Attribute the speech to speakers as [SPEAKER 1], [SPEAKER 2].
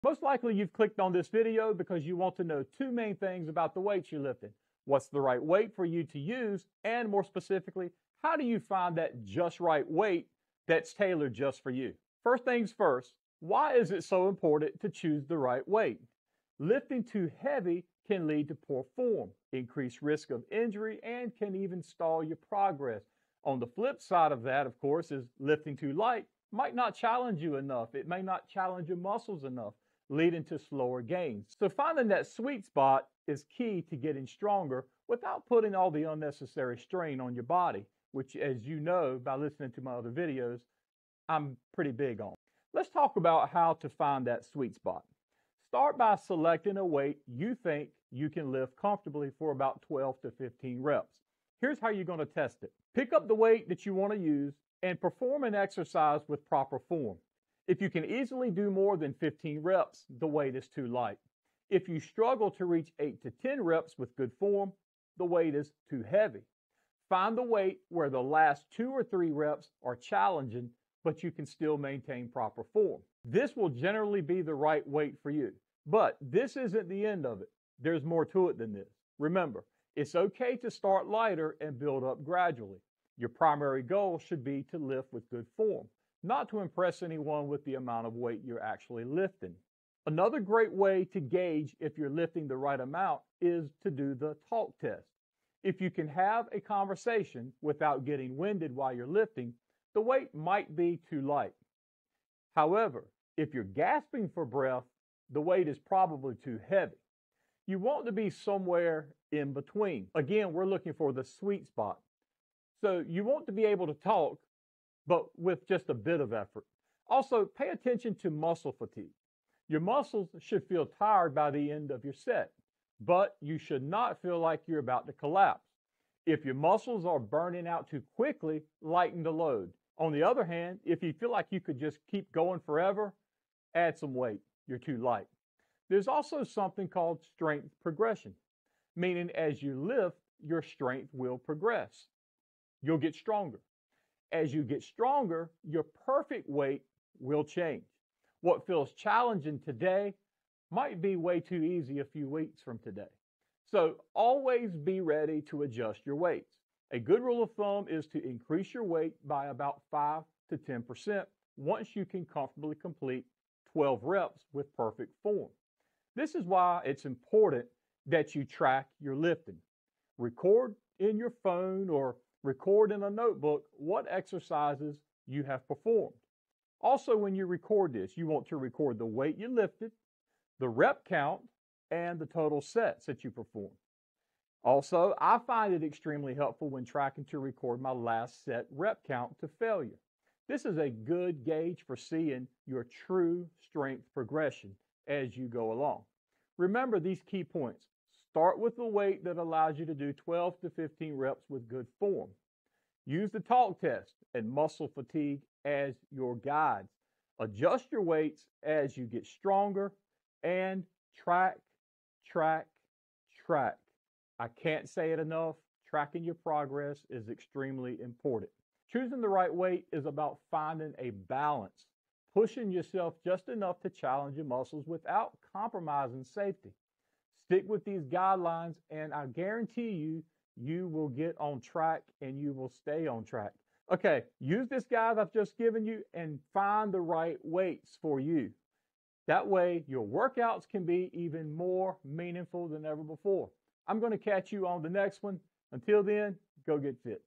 [SPEAKER 1] Most likely you've clicked on this video because you want to know two main things about the weights you're lifting. What's the right weight for you to use? And more specifically, how do you find that just right weight that's tailored just for you? First things first, why is it so important to choose the right weight? Lifting too heavy can lead to poor form, increased risk of injury, and can even stall your progress. On the flip side of that, of course, is lifting too light might not challenge you enough. It may not challenge your muscles enough, leading to slower gains. So finding that sweet spot is key to getting stronger without putting all the unnecessary strain on your body, which, as you know by listening to my other videos, I'm pretty big on. Let's talk about how to find that sweet spot. Start by selecting a weight you think you can lift comfortably for about 12 to 15 reps. Here's how you're going to test it. Pick up the weight that you want to use and perform an exercise with proper form. If you can easily do more than 15 reps, the weight is too light. If you struggle to reach 8 to 10 reps with good form, the weight is too heavy. Find the weight where the last 2 or 3 reps are challenging, but you can still maintain proper form. This will generally be the right weight for you. But this isn't the end of it. There's more to it than this. Remember, it's okay to start lighter and build up gradually. Your primary goal should be to lift with good form, not to impress anyone with the amount of weight you're actually lifting. Another great way to gauge if you're lifting the right amount is to do the talk test. If you can have a conversation without getting winded while you're lifting, the weight might be too light. However, if you're gasping for breath, the weight is probably too heavy. You want to be somewhere in between. Again, we're looking for the sweet spot. So you want to be able to talk, but with just a bit of effort. Also, pay attention to muscle fatigue. Your muscles should feel tired by the end of your set, but you should not feel like you're about to collapse. If your muscles are burning out too quickly, lighten the load. On the other hand, if you feel like you could just keep going forever, add some weight. You're too light. There's also something called strength progression, meaning as you lift, your strength will progress. You'll get stronger. As you get stronger, your perfect weight will change. What feels challenging today might be way too easy a few weeks from today. So always be ready to adjust your weights. A good rule of thumb is to increase your weight by about 5 to 10% once you can comfortably complete 12 reps with perfect form. This is why it's important that you track your lifting. Record in your phone or record in a notebook what exercises you have performed. Also, when you record this, you want to record the weight you lifted, the rep count, and the total sets that you performed. Also, I find it extremely helpful when tracking to record my last set rep count to failure. This is a good gauge for seeing your true strength progression as you go along. Remember these key points. Start with the weight that allows you to do 12 to 15 reps with good form. Use the talk test and muscle fatigue as your guides. Adjust your weights as you get stronger, and track, track, track. I can't say it enough. Tracking your progress is extremely important. Choosing the right weight is about finding a balance, pushing yourself just enough to challenge your muscles without compromising safety. Stick with these guidelines, and I guarantee you, you will get on track and you will stay on track. Okay, use this guide I've just given you and find the right weights for you. That way, your workouts can be even more meaningful than ever before. I'm going to catch you on the next one. Until then, go get fit.